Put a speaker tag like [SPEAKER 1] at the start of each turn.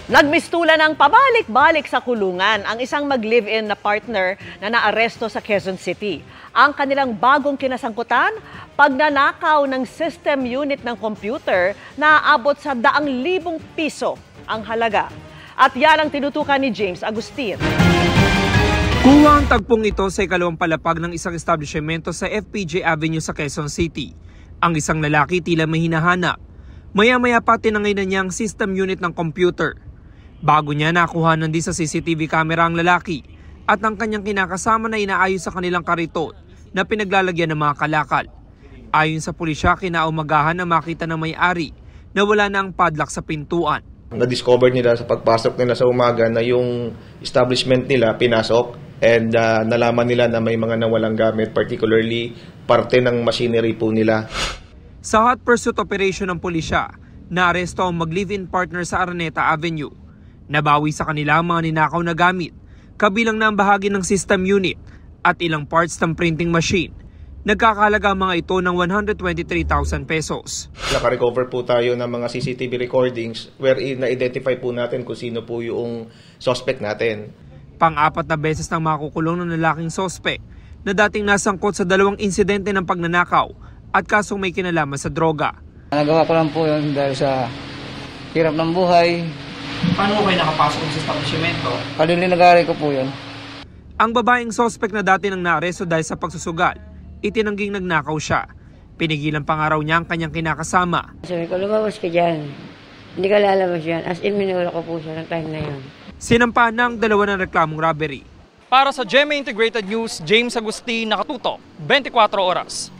[SPEAKER 1] Nagmistulan ng pabalik-balik sa kulungan ang isang mag-live-in na partner na naaresto sa Quezon City. Ang kanilang bagong kinasangkutan, pagnanakaw ng system unit ng computer na aabot sa 100,000 piso ang halaga. At yan ang tinutukan ni James Agustin.
[SPEAKER 2] Kuha ang tagpong ito sa ikalawang palapag ng isang establishmento sa FPJ Avenue sa Quezon City. Ang isang lalaki tila may hinahanap. Maya-maya pa tinangay na niya ang system unit ng computer. Bago niya nakuhanan din sa CCTV camera ang lalaki at ang kanyang kinakasama na inaayos sa kanilang kariton na pinaglalagyan ng mga kalakal. Ayon sa pulisya, kinaumagahan na makita ng may-ari na wala na ang padlock sa pintuan.
[SPEAKER 3] Na-discover nila sa pagpasok nila sa umaga na yung establishment nila pinasok and nalaman nila na may mga nawalang gamit, particularly parte ng machinery po nila.
[SPEAKER 2] Sa hot pursuit operation ng pulisya, naaresto ang mag-live-in partner sa Araneta Avenue. Nabawi sa kanila ang mga ninakaw na gamit, kabilang na ang bahagi ng system unit at ilang parts ng printing machine. Nagkakahalaga mga ito ng 123,000 pesos.
[SPEAKER 3] Naka-recover po tayo ng mga CCTV recordings wherein na-identify po natin kung sino po yung suspect natin.
[SPEAKER 2] Pang-apat na beses nang makukulong ng lalaking suspect na dating nasangkot sa 2 insidente ng pagnanakaw at kasong may kinalaman sa droga.
[SPEAKER 4] Nagawa ko lang po yun dahil sa hirap ng buhay.
[SPEAKER 2] Paano mo kayo nakapasok sa establishmento?
[SPEAKER 4] Kalilinagari ko po yun.
[SPEAKER 2] Ang babaeng suspect na dati nang naaresto dahil sa pagsusugal, itinangging nagnakaw siya. Pinigilan pa nga raw niya ang kanyang kinakasama.
[SPEAKER 5] Sabi ko, lumabas ka dyan. Hindi ka lalabas yan. As in, minura ko po siya ng time na yun.
[SPEAKER 2] Sinampa ng 2 ng reklamong robbery.
[SPEAKER 6] Para sa GMA Integrated News, James Agustin, nakatutok, 24 oras.